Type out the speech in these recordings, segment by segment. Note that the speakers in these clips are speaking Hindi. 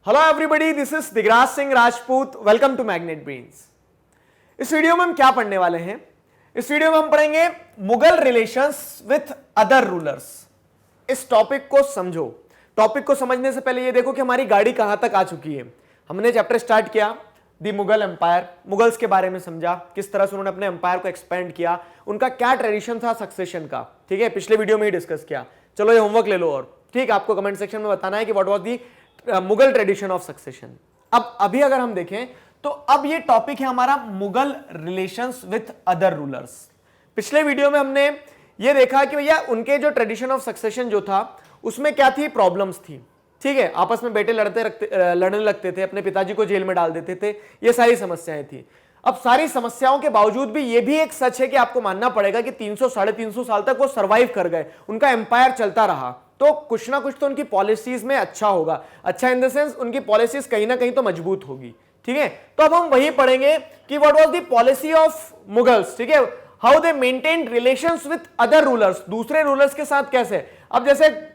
Hello everybody, this is Digraj Singh Rajput. Welcome to Magnet Brains. इस वीडियो में हम क्या पढ़ने वाले हैं? इस वीडियो में हम पढ़ेंगे Mughal relations with other rulers. इस टॉपिक को समझो। टॉपिक को समझने से पहले ये देखो कि हमारी गाड़ी कहां तक आ चुकी है। हमने चैप्टर स्टार्ट किया दी मुगल एम्पायर, मुगल्स के बारे में समझा, किस तरह से उन्होंने अपने एम्पायर को एक्सपेंड किया, उनका क्या ट्रेडिशन था सक्सेशन का। ठीक है, पिछले वीडियो में ही डिस्कस किया। चलो ये होमवर्क ले लो और ठीक, आपको कमेंट सेक्शन में बताना है कि what was the Mughal tradition of succession. अब अभी अगर हम देखें तो अब ये टॉपिक है हमारा Mughal relations with other rulers. पिछले वीडियो में हमने ये देखा कि भैया उनके जो ट्रेडिशन ऑफ सक्सेशन जो था उसमें क्या थी, प्रॉब्लम्स थी। ठीक है, आपस में बेटे लड़ने लगते थे, अपने पिताजी को जेल में डाल देते थे, ये सारी समस्याएं थी। अब सारी समस्याओं के बावजूद भी ये भी एक सच है कि आपको मानना पड़ेगा कि 300 साढ़े 300 साल तक वो सरवाइव कर गए, उनका एम्पायर चलता रहा। तो कुछ ना कुछ तो उनकी पॉलिसीज में अच्छा होगा, अच्छा इन द सेंस उनकी पॉलिसीज कहीं ना कहीं तो मजबूत होगी। ठीक है, तो अब हम वही पढ़ेंगे कि what was the policy of Mughals. ठीक है, how they maintain relations with other rulers, दूसरे रूलर्स के साथ कैसे। अब जैसे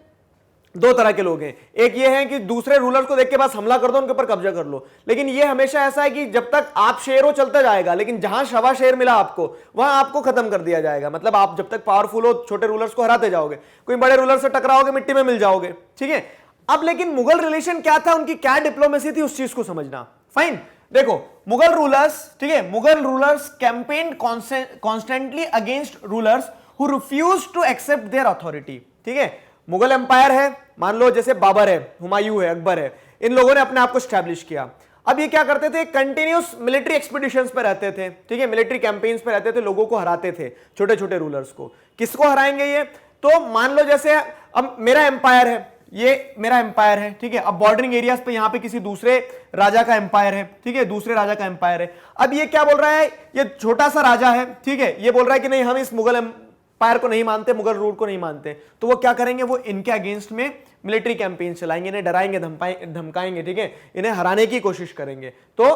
दो तरह के लोग हैं, एक ये है कि दूसरे रूलर्स को देख के बस हमला कर दो, उनके ऊपर कब्जा कर लो। लेकिन ये हमेशा ऐसा है कि जब तक आप शेर हो चलता जाएगा, लेकिन जहां शवा शेर मिला आपको वहां आपको खत्म कर दिया जाएगा। मतलब आप जब तक पावरफुल हो छोटे रूलर्स को हराते जाओगे, कोई बड़े रूलर से टकराओगे मिट्टी में मिल जाओगे। ठीक है, अब लेकिन मुगल रिलेशन क्या था, उनकी क्या डिप्लोमेसी थी, उस चीज को समझना। फाइन, देखो मुगल रूलर्स, ठीक है, Mughal rulers campaign constantly against rulers who refuse to accept their authority. ठीक है, मुगल एम्पायर है, मान लो जैसे बाबर है, हुमायूं है, अकबर है, इन लोगों ने अपने आप को स्टैब्लिश किया। अब ये क्या करते थे, कंटिन्यूस मिलिट्री एक्सपीडिशंस पे रहते थे। ठीक है, मिलिट्री कैंपेन्स पे रहते थे, लोगों को हराते थे, छोटे छोटे रूलर्स को। किसको हराएंगे ये? तो मान लो जैसे अब मेरा एम्पायर है, ये मेरा एम्पायर है। ठीक है, अब बॉर्डरिंग एरियाज पे यहां पे किसी दूसरे राजा का एम्पायर है। ठीक है, दूसरे राजा का एम्पायर है। अब ये क्या बोल रहा है, ये छोटा सा राजा है, ठीक है, ये बोल रहा है कि नहीं हम इस मुगल एम्पायर को नहीं मानते, मुगल रूल को नहीं मानते। तो वो क्या करेंगे, वो इनके अगेंस्ट में मिलिट्री कैंपेन चलाएंगे, इन्हें डराएंगे, धमकाएंगे। ठीक है, इन्हें हराने की कोशिश करेंगे। तो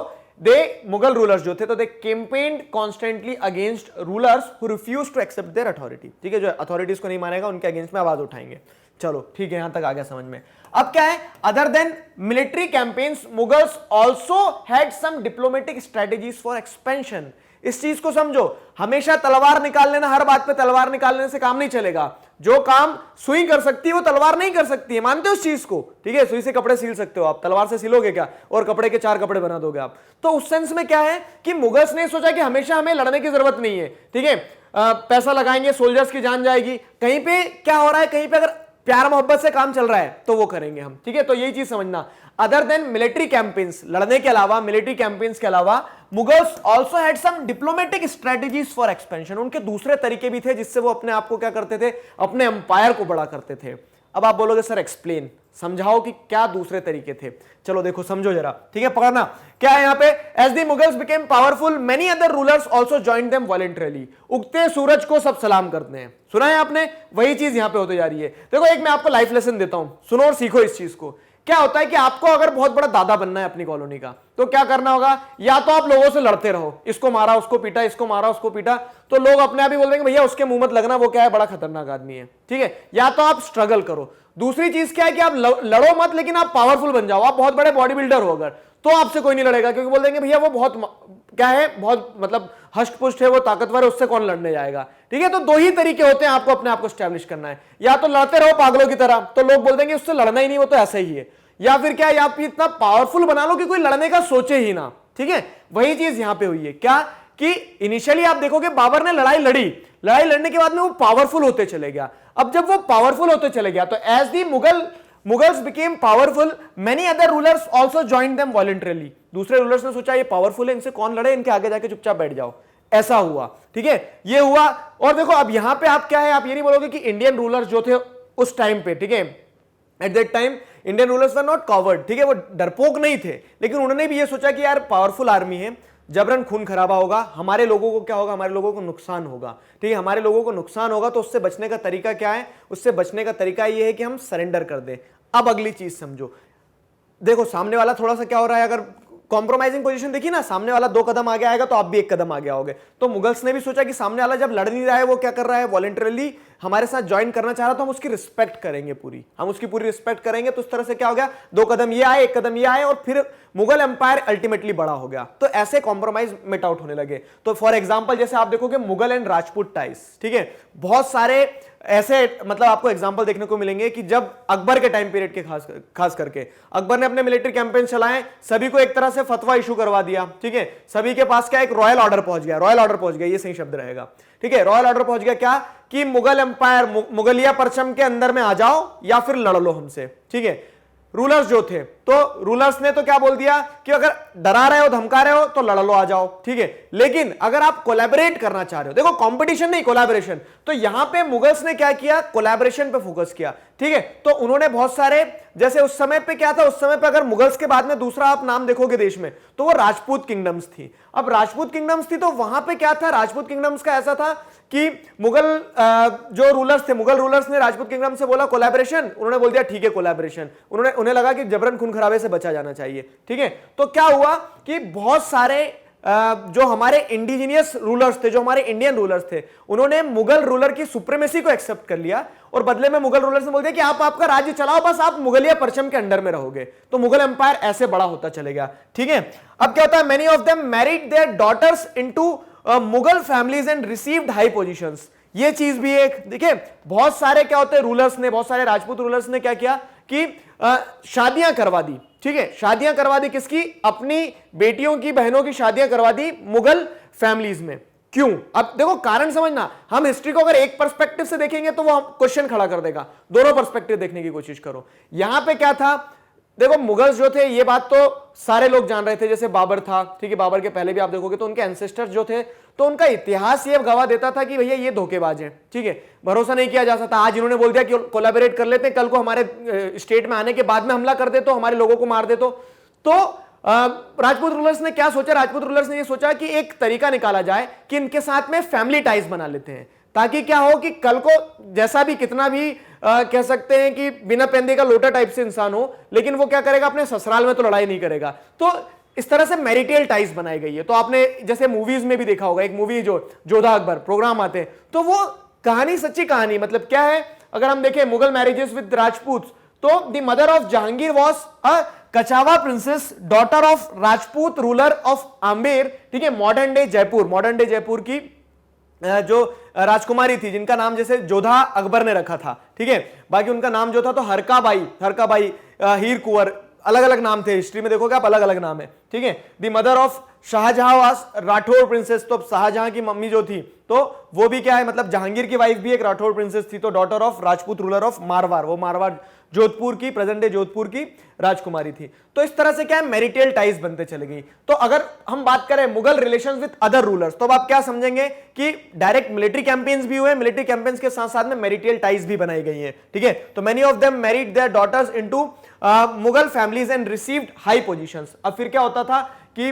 दे मुगल रूलर्स जो थे तो they campaigned constantly against rulers who refuse to accept their authority. ठीक है, जो अथॉरिटीज को नहीं मानेगा उनके अगेंस्ट में आवाज उठाएंगे। चलो ठीक है, यहां तक आ गया समझ में। अब क्या है, other than military campaigns Mughals also had some diplomatic strategies for expansion. इस चीज को समझो, हमेशा तलवार निकाल लेना, हर बात पे तलवार निकालने से काम नहीं चलेगा। जो काम सुई कर सकती है वो तलवार नहीं कर सकती है, मानते हो उस चीज को? ठीक है, सुई से कपड़े सील सकते हो आप, तलवार से सिलोगे क्या? और कपड़े के 4 कपड़े बना दोगे आप। तो उस सेंस में क्या है कि मुगल्स ने सोचा कि हमेशा हमें लड़ने की जरूरत नहीं है। ठीक है, पैसा लगाएंगे, सोल्जर्स की जान जाएगी। कहीं पे क्या हो रहा है, कहीं पे अगर प्यार मोहब्बत से काम चल रहा है तो वो करेंगे हम। ठीक है, तो यही चीज समझना। अदर देन मिलिट्री कैंपेन्स, लड़ने के अलावा, मिलिट्री कैंपेन्स के अलावा Mughals also had some diplomatic strategies for expansion. उनके दूसरे तरीके भी थे जिससे वो अपने आप को क्या करते थे, अपने एम्पायर को बड़ा करते थे। अब आप बोलोगे सर एक्सप्लेन, समझाओ कि क्या दूसरे तरीके थे। चलो देखो समझो जरा। ठीक है, पकड़ना क्या है यहाँ पे, as the Mughals became powerful many other rulers also joined them voluntarily. उगते सूरज को सब सलाम करते हैं, सुना है आपने? वही चीज यहां पे होती जा रही है। देखो एक मैं आपको लाइफ लेसन देता हूं, सुनो और सीखो इस चीज को। क्या होता है कि आपको अगर बहुत बड़ा दादा बनना है अपनी कॉलोनी का, तो क्या करना होगा, या तो आप लोगों से लड़ते रहो, इसको मारा उसको पीटा, इसको मारा उसको पीटा, तो लोग अपने आप ही बोल देंगे भैया उसके मुंह मत लगना, वो क्या है, बड़ा खतरनाक आदमी है। ठीक है, या तो आप स्ट्रगल करो। दूसरी चीज क्या है कि आप लड़ो मत, लेकिन आप पावरफुल बन जाओ। आप बहुत बड़े बॉडी बिल्डर हो अगर, तो आपसे कोई नहीं लड़ेगा, क्योंकि बोल देंगे भैया वो बहुत क्या है, बहुत मतलब हष्ट पुष्ट है, वो ताकतवर है, उससे कौन लड़ने जाएगा। ठीक है, तो दो ही तरीके होते हैं आपको अपने आप को स्टैब्लिश करना है। या तो लड़ते रहो पागलों की तरह, तो लोग बोल देंगे उससे लड़ना ही नहीं, वो तो ऐसा ही है। या फिर क्या है, आप इतना पावरफुल बना लो कि कोई लड़ने का सोचे ही ना। ठीक है, वही चीज यहां पे हुई है। क्या कि इनिशियली आप देखोगे बाबर ने लड़ाई लड़ी, लड़ाई लड़ने के बाद में वो पावरफुल होते चले गया। अब जब वो पावरफुल होते चले गया तो as the Mughals became powerful many other rulers also joined them voluntarily. दूसरे रूलर्स ने सोचा ये पावरफुल है, इनसे कौन लड़े, इनके आगे जाके चुपचाप बैठ जाओ। ऐसा हुआ। ठीक है, ये हुआ। और देखो अब यहां पे आप क्या है, आप ये नहीं बोलोगे कि इंडियन रूलर्स जो थे उस टाइम पे, ठीक है, at that time Indian rulers were not coward. ठीक है, वो डरपोक नहीं थे, लेकिन उन्होंने भी ये सोचा कि यार पावरफुल आर्मी है, जबरन खून खराबा होगा, हमारे लोगों को क्या होगा, हमारे लोगों को नुकसान होगा। ठीक है, हमारे लोगों को नुकसान होगा, तो उससे बचने का तरीका क्या है, उससे बचने का तरीका यह है कि हम सरेंडर कर दें। अब अगली चीज समझो, देखो सामने वाला थोड़ा सा क्या हो रहा है, अगर कॉम्प्रोमाइजिंग पोजीशन देखी ना, सामने वाला 2 कदम आगे आएगा तो आप भी 1 कदम आगे आओगे। तो मुगल्स ने भी सोचा कि सामने वाला जब लड़ नहीं रहा है, वो क्या कर रहा है, वॉलंटरीली हमारे साथ ज्वाइन करना चाह रहा तो हम उसकी रिस्पेक्ट करेंगे, पूरी हम उसकी पूरी रिस्पेक्ट करेंगे। तो उस तरह से क्या हो गया, 2 कदम ये आए, 1 कदम ये आए, और फिर मुगल एम्पायर अल्टीमेटली बड़ा हो गया। तो ऐसे कॉम्प्रोमाइज मिट आउट होने लगे। तो फॉर एग्जांपल जैसे आप देखोगे मुगल एंड राजपूत टाइज, ठीक है, बहुत सारे ऐसे मतलब आपको एग्जांपल देखने को मिलेंगे कि जब अकबर के टाइम पीरियड के खास करके अकबर ने अपने मिलिट्री कैंपेन चलाए, सभी को एक तरह से फतवा इशू करवा दिया, ठीक है, सभी के पास क्या एक रॉयल ऑर्डर पहुंच गया, रॉयल ऑर्डर पहुंच गया, ये सही शब्द रहेगा, ठीक है, रॉयल ऑर्डर पहुंच गया क्या कि मुगल एम्पायर मुगलिया परचम के अंदर में आ जाओ या फिर लड़ लो हमसे, ठीक है। रूलर्स जो थे, तो रूलर्स ने तो क्या बोल दिया कि अगर डरा रहे हो धमका रहे हो तो लड़ लो, आ जाओ, ठीक है, लेकिन अगर आप कोलैबोरेट करना चाह रहे हो, देखो कंपटीशन नहीं कोलैबोरेशन, तो यहां पे मुगल्स ने क्या किया, कोलैबोरेशन पे फोकस किया, ठीक है। तो उन्होंने बहुत सारे, जैसे उस समय पे क्या था, उस समय पे अगर मुगल्स के बाद में दूसरा आप नाम देखोगे देश में तो वो राजपूत किंगडम्स थी। अब राजपूत किंगडम्स थी तो वहां पे क्या था, राजपूत किंगडम्स का ऐसा था कि मुगल जो रूलर्स थे, मुगल रूलर्स ने राजपूत किंगडम से बोला कोलैबोरेशन, उन्होंने बोल दिया ठीक है कोलैबोरेशन, उन्हें लगा कि जबरन खून खराबे से बचा जाना चाहिए, ठीक है। तो क्या हुआ कि बहुत सारे जो हमारे इंडिजिनियस रूलर्स थे, जो हमारे इंडियन रूलर्स थे, उन्होंने मुगल रूलर की सुप्रीमेसी को एक्सेप्ट कर लिया और बदले में मुगल रूलर्स ने बोल दिया कि आप आपका राज्य चलाओ, बस आप मुगलिया परचम के अंडर में रहोगे। तो मुगल एम्पायर ऐसे बड़ा होता चलेगा, ठीक है। अब क्या होता है, many of them married their daughters into Mughal families and received high positions. ये चीज भी एक देखिए, बहुत सारे क्या होते हैं रूलर्स ने, बहुत सारे राजपूत रूलर्स ने क्या किया कि शादियां करवा दी, ठीक है, शादियां करवा दी, किसकी, अपनी बेटियों की, बहनों की शादियां करवा दी मुगल फैमिलीज में। क्यों, अब देखो कारण समझना, हम हिस्ट्री को अगर एक पर्सपेक्टिव से देखेंगे तो वो क्वेश्चन खड़ा कर देगा, दोनों पर्सपेक्टिव देखने की कोशिश करो। यहां पे क्या था, देखो मुगल्स जो थे, ये बात तो सारे लोग जान रहे थे, जैसे बाबर था, ठीक है, बाबर के पहले भी आप देखोगे तो उनके एंसेस्टर्स जो थे, तो उनका इतिहास ये गवाह देता था कि भैया ये धोखेबाज हैं, ठीक है, भरोसा नहीं किया जा सकता। आज इन्होंने बोल दिया कि कोलैबोरेट कर लेते हैं, कल को हमारे स्टेट में आने के बाद में हमला कर दे तो, हमारे लोगों को मार दे तो राजपूत रूलर्स ने क्या सोचा, राजपूत रूलर्स ने ये सोचा कि एक तरीका निकाला जाए कि इनके साथ में फैमिली टाइज बना लेते हैं, ताकि क्या हो कि कल को जैसा भी कितना भी कह सकते हैं कि बिना पेंदे का लोटा टाइप से इंसान हो, लेकिन वो क्या करेगा, अपने ससुराल में तो लड़ाई नहीं करेगा। तो इस तरह से मैरिटल टाइज बनाई गई है। तो आपने जैसे मूवीज में भी देखा होगा, एक मूवी जो जोधा अकबर प्रोग्राम आते हैं, तो वो कहानी सच्ची कहानी, मतलब क्या है, अगर हम देखें मुगल मैरिजेस विद राजपूत, तो the mother of Jahangir was a Kachhawa princess, daughter of Rajput ruler of Amer, ठीक है, मॉडर्न डे जयपुर की जो राजकुमारी थी, जिनका नाम जैसे जोधा अकबर ने रखा था, ठीक है, बाकी उनका नाम जो था तो हरकाबाई, हीर कुंवर, अलग अलग नाम थे, हिस्ट्री में देखोगे आप, अलग अलग नाम है, ठीक है। The mother of Shahjahan was Rathore princess, तो शाहजहां की मम्मी जो थी तो वो भी क्या है, मतलब जहांगीर की वाइफ भी एक राठौर प्रिंसेस थी, तो daughter of Rajput ruler of Marwar, वो मारवाड़ जोधपुर की, प्रेजेंट डे जोधपुर की राजकुमारी थी। तो इस तरह से क्या है, मैरिटल टाइज बनते चले गई। तो अगर हम बात करें Mughal relations with other rulers, तो अब आप क्या समझेंगे कि डायरेक्ट मिलिट्री कैंपेन्स भी हुए, मिलिट्री कैंपेन्स के साथ साथ में मैरिटल टाइज भी बनाई गई है, ठीक है। तो many of them married their daughters into Mughal families and received high positions. अब फिर क्या होता था कि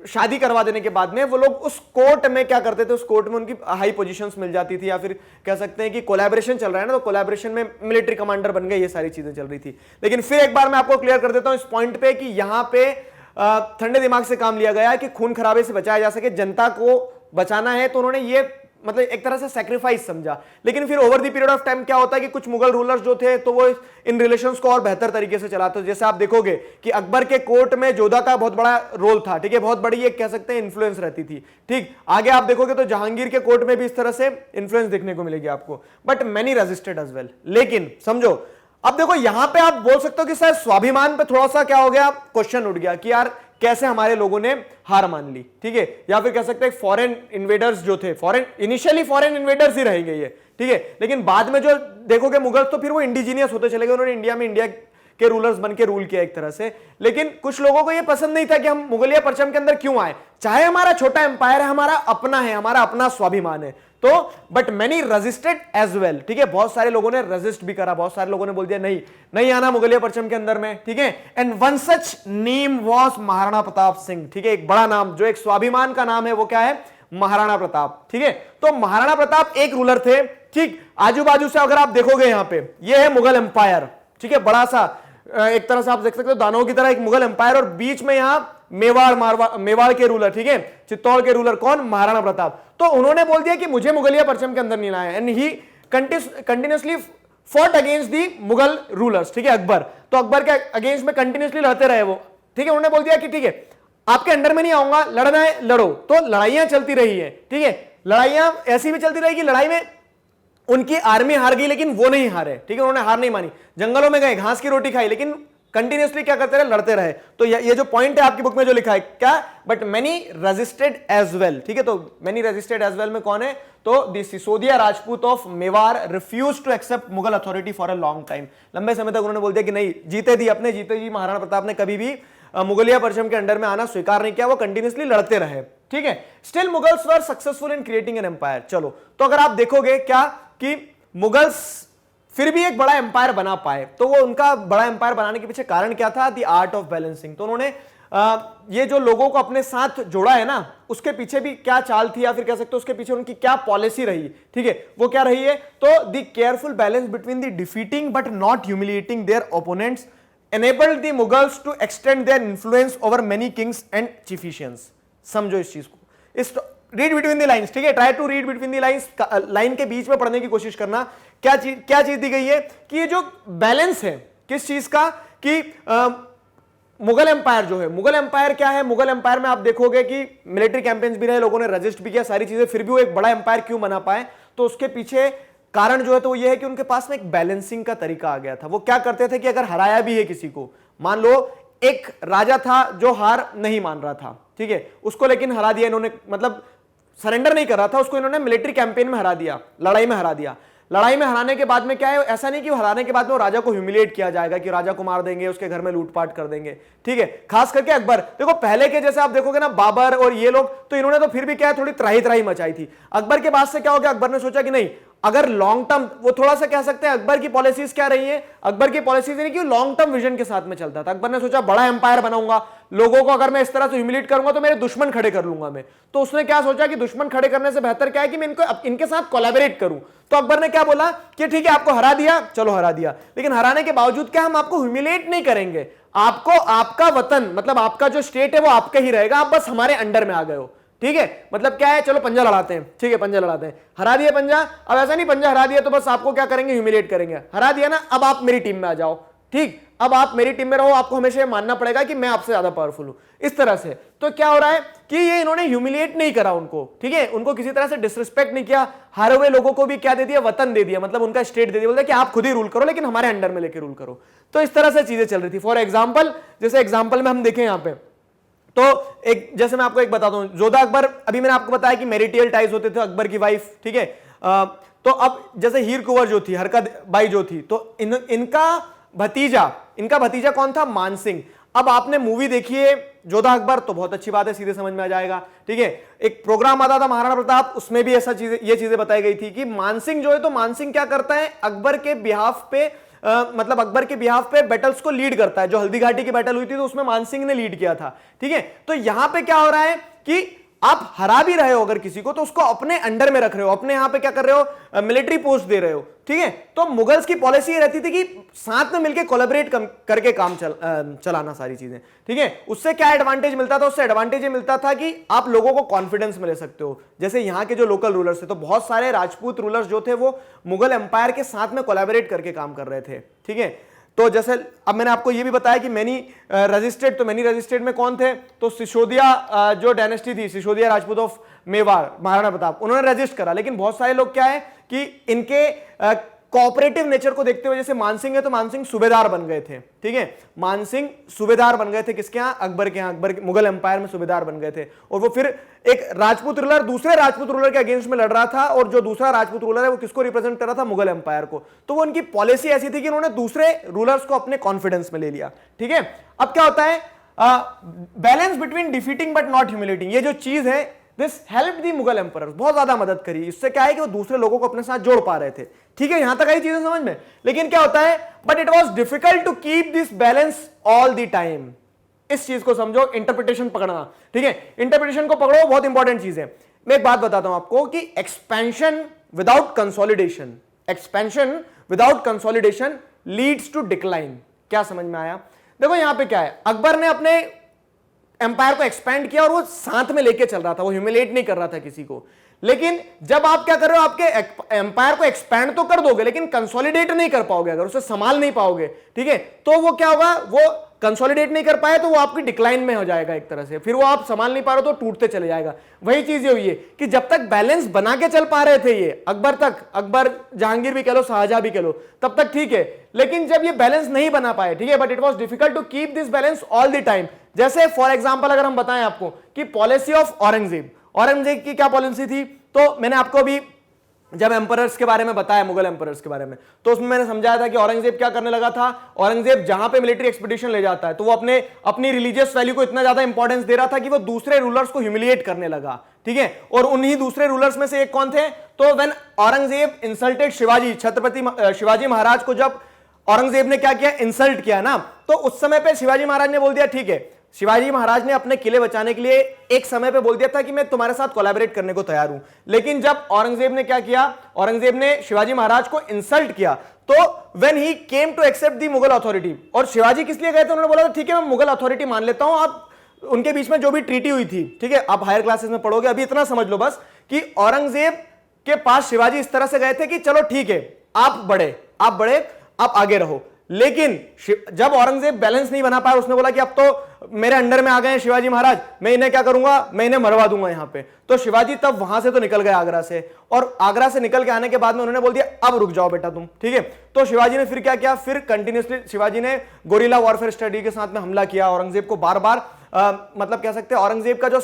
शादी करवा देने के बाद में वो लोग उस कोर्ट में क्या करते थे, उस कोर्ट में उनकी हाई पोजीशंस मिल जाती थी, या फिर कह सकते हैं कि कोलैबोरेशन चल रहा है ना, तो कोलैबोरेशन में मिलिट्री कमांडर बन गए, ये सारी चीजें चल रही थी। लेकिन फिर एक बार मैं आपको क्लियर कर देता हूं इस पॉइंट पे कि यहां पे ठंडे दिमाग से काम लिया गया कि खून खराबे से बचाया जा सके, जनता को बचाना है, तो उन्होंने ये मतलब एक तरह से सैक्रिफाइस समझा। लेकिन फिर over the period of time क्या होता है कि कुछ मुगल रूलर्स जो थे तो वो इन रिलेशंस को और बेहतर तरीके से चलाते। जैसे आप देखोगे कि अकबर के कोर्ट में जोधा का बहुत बड़ा रोल था, ठीक है, बहुत बड़ी एक कह सकते हैं इन्फ्लुएंस रहती थी, ठीक। आगे आप देखोगे तो जहांगीर के कोर्ट में भी इस तरह से इन्फ्लुएंस देखने को मिलेगी आपको, but many resisted as well. लेकिन समझो, अब देखो यहां पे आप बोल सकते हो कि शायद स्वाभिमान पे थोड़ा सा क्या हो गया, क्वेश्चन उठ गया कि यार कैसे हमारे लोगों ने हार मान ली, ठीक है, या फिर कह सकते हैं फॉरेन इन्वेडर्स जो थे, इनिशियली फॉरेन इन्वेडर्स ही रहेंगे ये, ठीक है, लेकिन बाद में जो देखोगे मुगल्स तो फिर वो इंडिजीनियस होते चले गए, उन्होंने इंडिया के रूलर्स बन के रूल किया एक तरह से। लेकिन कुछ लोगों को ये पसंद नहीं था कि हम मुगलिया परचम के अंदर क्यों आए, चाहे हमारा छोटा एम्पायर है, हमारा अपना स्वाभिमान है, तो but many resisted as well, ठीक है, बहुत सारे लोगों ने रेजिस्ट भी करा, बहुत सारे लोगों ने बोल दिया नहीं आना मुगलिया परचम के अंदर में, ठीक है। And one such name was Maharana Pratap Singh, ठीक है, एक बड़ा नाम जो एक स्वाभिमान का नाम है वो क्या है, महाराणा प्रताप, ठीक है। तो महाराणा प्रताप एक रूलर थे, ठीक। आजू बाजू से अगर आप देखोगे यहां पे ये है मुगल एम्पायर, ठीक है, बड़ा सा एक तरह से आप देख सकते हो दानवों की तरह एक मुगल एम्पायर, और बीच में यहां मेवाड़ के रूलर, ठीक है, चित्तौड़ के रूलर कौन, महाराणा प्रताप। तो उन्होंने बोल दिया कि मुझे मुगलिया परचम के अंदर नहीं लाया, and he continuously fought against the Mughal rulers, ठीक है, अकबर। तो अकबर के अगेंस्ट में कंटिन्यूसली लड़ते रहे वो, ठीक है। उन्होंने बोल दिया कि ठीक है आपके अंडर में नहीं आऊंगा, लड़ना है लड़ो। तो लड़ाइयां चलती रही है, ठीक है, लड़ाइयां ऐसी भी चलती रही कि लड़ाई में उनकी आर्मी हार गई लेकिन वो नहीं हारे, ठीक है, उन्होंने हार नहीं मानी, जंगलों में गए, घास की रोटी खाई, लेकिन कंटिन्यूसली क्या करते रहे, लड़ते रहे। तो ये जो पॉइंट है आपकी बुक में जो लिखा है क्या, but many resisted as well, ठीक है। तो मेनी रेजिस्टेड एज वेल में कौन है, तो the Sisodia Rajput of Mewar refuse to accept Mughal authority for a long time. लंबे समय तक उन्होंने बोल दिया कि नहीं, जीते जी महाराणा प्रताप ने कभी भी मुगलिया परचम के अंडर में आना स्वीकार नहीं किया, वो कंटिन्यूसली लड़ते रहे, ठीक है। Still Mughals were successful in creating an empire. चलो, तो अगर आप देखोगे क्या कि मुगल्स फिर भी एक बड़ा एम्पायर बना पाए, तो वो उनका बड़ा एम्पायर बनाने के पीछे कारण क्या था, द आर्ट ऑफ बैलेंसिंग। तो उन्होंने ये जो लोगों को अपने साथ जोड़ा है ना, उसके पीछे भी क्या चाल थी, या फिर कह सकते हो उसके पीछे उनकी क्या पॉलिसी रही, ठीक है, वो क्या रही है, तो the careful balance between the defeating but not humiliating their opponents enabled the Mughals to extend their influence over many kings and chieftains। समझो इस चीज को, इस रीड बिटवीन द लाइंस, ठीक है, try to read between the lines, line के बीच में पढ़ने की कोशिश करना। क्या चीज दी गई है कि ये जो बैलेंस है किस चीज का, कि मुगल एम्पायर जो है, मुगल एम्पायर क्या है, मुगल एम्पायर में आप देखोगे कि मिलिट्री कैंपेन्स भी रहे, लोगों ने रजिस्ट भी किया, सारी चीजें, फिर भी वो एक बड़ा एम्पायर क्यों बना पाए, तो उसके पीछे कारण जो है तो वो ये है कि उनके पास में एक बैलेंसिंग का तरीका आ गया था। वो क्या करते थे कि अगर हराया भी है किसी को, मान लो एक राजा था जो हार नहीं मान रहा था, ठीक है, उसको लेकिन हरा दिया इन्होंने, मतलब सरेंडर नहीं कर रहा था, उसको इन्होंने मिलिट्री कैंपेन में हरा दिया, लड़ाई में हरा दिया। लड़ाई में हराने के बाद में क्या है, ऐसा नहीं कि हराने के बाद में राजा को ह्यूमिलिएट किया जाएगा कि राजा को मार देंगे, उसके घर में लूटपाट कर देंगे, ठीक है। खास करके अकबर, देखो पहले के जैसे आप देखोगे ना, बाबर और ये लोग, तो इन्होंने तो फिर भी क्या है, थोड़ी त्राही त्राही मचाई थी। अकबर के बाद से क्या हो गया, अकबर ने सोचा कि नहीं, अगर लॉन्ग टर्म, वो थोड़ा सा कह सकते हैं अकबर की पॉलिसीज क्या रही है, अकबर की पॉलिसीज यानी कि लॉन्ग टर्म विजन के साथ में चलता था। अकबर ने सोचा बड़ा एम्पायर बनाऊंगा, लोगों को अगर मैं इस तरह से ह्यूमिलेट करूंगा तो मेरे दुश्मन खड़े कर लूंगा मैं। तो उसने क्या सोचा कि दुश्मन खड़े करने से बेहतर क्या है कि मैं इनके साथ कोलैबोरेट करूं। तो अकबर ने क्या बोला कि ठीक है आपको हरा दिया, चलो हरा दिया, लेकिन हराने के बावजूद क्या हम आपको ह्यूमिलेट नहीं करेंगे, आपको आपका वतन, मतलब आपका जो स्टेट है वो आपका ही रहेगा, आप बस हमारे अंडर में आ गए हो, ठीक है। मतलब क्या है, चलो पंजा लड़ाते हैं, ठीक है, पंजा लड़ाते हैं, हरा दिया पंजा। अब ऐसा नहीं पंजा हरा दिया तो बस आपको क्या करेंगे, ह्यूमिलेट करेंगे, हरा दिया ना, अब आप मेरी टीम में आ जाओ, ठीक, अब आप मेरी टीम में रहो, आपको हमेशा ये मानना पड़ेगा कि मैं आपसे ज्यादा पावरफुल हूं, इस तरह से। तो क्या हो रहा है कि ये इन्होंने ह्यूमिलिएट नहीं करा उनको, ठीक है, उनको किसी तरह से डिसरिस्पेक्ट नहीं किया, हारे हुए लोगों को भी क्या दे दिया, वतन दे दिया, मतलब उनका स्टेट दे दिया, बोलते कि आप खुद ही रूल करो लेकिन हमारे अंडर में लेके रूल करो। तो इस तरह से चीजें चल रही थी। फॉर एग्जाम्पल, जैसे एग्जाम्पल में हम देखें यहां पे, तो एक जैसे मैं आपको एक बताता हूं, जोधा अकबर, अभी मैंने आपको बताया कि मैरिटल टाइज होते थे अकबर की वाइफ, ठीक है। तो अब जैसे हीर कुंवर जो थी, हरकत बाई जो थी, तो इनका भतीजा कौन था, मानसिंह। अब आपने मूवी देखी है जोधा अकबर तो बहुत अच्छी बात है, सीधे समझ में आ जाएगा, ठीक है। एक प्रोग्राम आता था महाराणा प्रताप, उसमें भी ऐसा ये चीजें बताई गई थी कि मानसिंह जो है, तो मानसिंह क्या करता है, अकबर के बिहाफ पे मतलब अकबर के बिहाफ पे बैटल्स को लीड करता है। जो हल्दी घाटी की बैटल हुई थी तो उसमें मानसिंह ने लीड किया था, ठीक है। तो यहां पे क्या हो रहा है कि आप हरा भी रहे हो अगर किसी को, तो उसको अपने अंडर में रख रहे हो, अपने यहां पे क्या कर रहे हो, मिलिट्री पोस्ट दे रहे हो, ठीक है। तो मुगल्स की पॉलिसी ये रहती थी कि साथ में मिलकर कोलैबोरेट करके काम चलाना सारी चीजें, ठीक है। उससे क्या एडवांटेज मिलता था, उससे एडवांटेज ये मिलता था कि आप लोगों को कॉन्फिडेंस में ले सकते हो। जैसे यहाँ के जो लोकल रूलर्स थे, तो बहुत सारे राजपूत रूलर्स जो थे वो मुगल एम्पायर के साथ में कोलैबोरेट करके काम कर रहे थे, ठीक है। तो जैसे अब मैंने आपको ये भी बताया कि मैनी रजिस्ट्रेड, तो मैनी रजिस्ट्रेड में कौन थे, तो सिसोदिया जो डायनेस्टी थी, सिसोदिया राजपूत ऑफ मेवाड़, महाराणा प्रताप, उन्होंने रजिस्ट करा। लेकिन बहुत सारे लोग क्या है कि इनके कोऑपरेटिव नेचर को देखते हुए, जैसे मानसिंह है तो मानसिंह सूबेदार बन गए थे, ठीक है, मानसिंह सूबेदार बन गए थे किसके यहाँ, अकबर के यहाँ, अकबर के मुगल एम्पायर में सूबेदार बन गए थे। और वो फिर एक राजपूत रूलर दूसरे राजपूत रूलर के अगेंस्ट में लड़ रहा था, और जो दूसरा राजपूत रूलर है वो किसको रिप्रेजेंट कर रहा था, मुगल एम्पायर को। तो वो उनकी पॉलिसी ऐसी थी कि उन्होंने दूसरे रूलर्स को अपने कॉन्फिडेंस में ले लिया, ठीक है। अब क्या होता है, balance between defeating but not humiliating, ये जो चीज है, this help the Mughal emperors, बहुत ज्यादा मदद करी। इससे क्या है कि वो दूसरे लोगों को अपने साथ जोड़ पा रहे थे, ठीक है, यहां तक आई चीजें समझ में। लेकिन क्या होता है, but it was difficult to keep this balance all the time. इस चीज को समझो, इंटरप्रिटेशन पकड़ना, ठीक है, इंटरप्रिटेशन को पकड़ो, बहुत इंपॉर्टेंट चीज है। मैं एक बात बताता हूं आपको कि expansion without consolidation leads to decline. क्या समझ में आया? देखो यहां पे क्या है, अकबर ने अपने एम्पायर को एक्सपैंड किया और वो साथ में लेके चल रहा था, वो ह्यूमिलेट नहीं कर रहा था किसी को। लेकिन जब आप क्या कर रहे हो, आपके एम्पायर को एक्सपैंड तो कर दोगे लेकिन कंसोलिडेट नहीं कर पाओगे, अगर उसे संभाल नहीं पाओगे, ठीक है, तो वो क्या होगा, वो कंसोलिडेट नहीं कर पाए तो वो आपकी डिक्लाइन में हो जाएगा एक तरह से, फिर वो आप संभाल नहीं पा रहे तो टूटते चले जाएगा। वही चीज ये हुई है कि जब तक बैलेंस बना के चल पा रहे थे ये अकबर तक, अकबर जहांगीर भी कह लो, शाहजहां भी कह लो, तब तक ठीक है, लेकिन जब ये बैलेंस नहीं बना पाए, ठीक है, but it was difficult to keep this balance all the time. जैसे फॉर एग्जांपल अगर हम बताएं आपको कि पॉलिसी ऑफ औरंगजेब, औरंगजेब की क्या पॉलिसी थी, तो मैंने आपको अभी जब एम्परर्स के बारे में बताया, मुगल एम्परर्स के बारे में, तो उसमें मैंने समझाया था कि औरंगजेब क्या करने लगा था, औरंगजेब जहां पे मिलिट्री एक्सपीडिशन ले जाता है तो वो अपनी रिलीजियस वैल्यू को इतना ज्यादा इंपॉर्टेंस दे रहा था कि वो दूसरे रूलर्स को ह्यूमिलिएट करने लगा, ठीक है, और उन्हीं दूसरे रूलर्स में से एक कौन थे, तो व्हेन औरंगजेब इंसल्टेड शिवाजी, छत्रपति शिवाजी महाराज को जब औरंगजेब ने क्या किया, इंसल्ट किया ना, तो उस समय पे शिवाजी महाराज ने बोल दिया ठीक है, शिवाजी महाराज ने अपने किले बचाने के लिए एक समय पे बोल दिया था कि मैं तुम्हारे साथ कोलैबोरेट करने को तैयार हूं, लेकिन जब औरंगजेब ने क्या किया, औरंगजेब ने शिवाजी महाराज को इंसल्ट किया, तो when he came to accept the Mughal authority, और शिवाजी किस लिए गए थे, उन्होंने बोला था ठीक है मैं मुगल अथॉरिटी मान लेता हूं, आप उनके बीच में जो भी ट्रीटी हुई थी, ठीक है, आप हायर क्लासेस में पढ़ोगे, अभी इतना समझ लो बस कि औरंगजेब के पास शिवाजी इस तरह से गए थे कि चलो ठीक है आप बढ़े, आप आगे रहो, लेकिन जब औरंगजेब बैलेंस नहीं बना पाया, उसने बोला कि अब तो मेरे अंडर में आ गए हैं शिवाजी महाराज, मैं इन्हें क्या करूंगा, मैं इन्हें मरवा दूंगा यहां पे, तो शिवाजी तब वहां से तो निकल गए आगरा से, और आगरा से निकल के आने के बाद में उन्होंने बोल दिया अब रुक जाओ बेटा तुम, ठीक है, तो शिवाजी ने फिर क्या किया, फिर कंटिन्यूसली शिवाजी ने गोरिल्ला वॉरफेयर स्ट्रेटजी के साथ में हमला किया, औरंगजेब को बार बार मतलब कह सकते हैं औरंगजेब का जो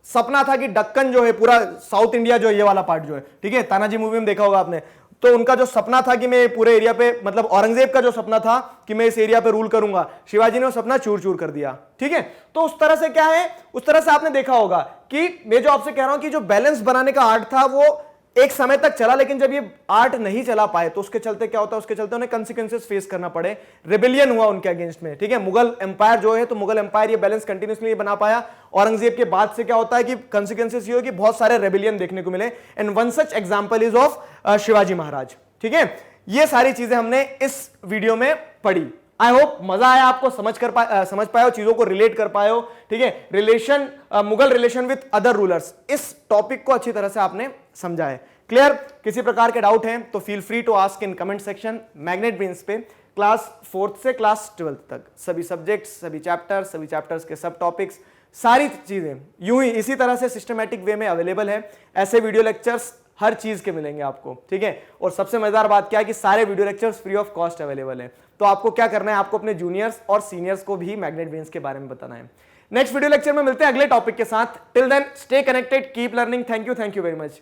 सपना था कि दक्कन जो है, पूरा साउथ इंडिया जो ये वाला पार्ट जो है, ठीक है, तानाजी मूवी में देखा होगा आपने, तो उनका जो सपना था कि मैं पूरे एरिया पे, मतलब औरंगजेब का जो सपना था कि मैं इस एरिया पे रूल करूंगा, शिवाजी ने वो सपना चूर चूर कर दिया, ठीक है, तो उस तरह से क्या है, उस तरह से आपने देखा होगा कि मैं जो आपसे कह रहा हूं कि जो बैलेंस बनाने का आर्ट था वो एक समय तक चला, लेकिन जब ये आर्ट नहीं चला पाए तो उसके चलते क्या होता है, उसके चलते उन्हें कंसिक्वेंसेस फेस करना पड़े, रिबेलियन हुआ उनके अगेंस्ट में, ठीक है, मुगल एम्पायर जो है, तो मुगल एम्पायर ये बैलेंस कंटिन्यूसली नहीं बना पाया, औरंगजेब के बाद से क्या होता है कि कंसिक्वेंसेस ये हो कि बहुत सारे रेबेलियन देखने को मिले, and one such example is of Shivaji Maharaj, ठीक है, ये सारी चीजें हमने इस वीडियो में पढ़ी। आई होप मजा आया आपको, समझ पाए हो, चीजों को रिलेट कर पाए हो, ठीक है, relation Mughal relation with other rulers, इस टॉपिक को अच्छी तरह से आपने समझा है, क्लियर। किसी प्रकार के डाउट हैं तो feel free to ask in comment section. Magnet brains पे क्लास 4th से क्लास 12th तक सभी सब्जेक्ट्स, सभी चैप्टर्स के सब टॉपिक्स, सारी चीजें यूं ही इसी तरह से सिस्टमैटिक वे में अवेलेबल है। ऐसे वीडियो लेक्चर्स हर चीज के मिलेंगे आपको, ठीक है, और सबसे मजेदार बात क्या है कि सारे video lectures free of cost available है। तो आपको क्या करना है, आपको अपने जूनियर्स और सीनियर्स को भी मैग्नेट ब्रेन्स के बारे में बताना है। नेक्स्ट वीडियो लेक्चर में मिलते हैं अगले टॉपिक के साथ। Till then stay connected, keep learning. Thank you very much.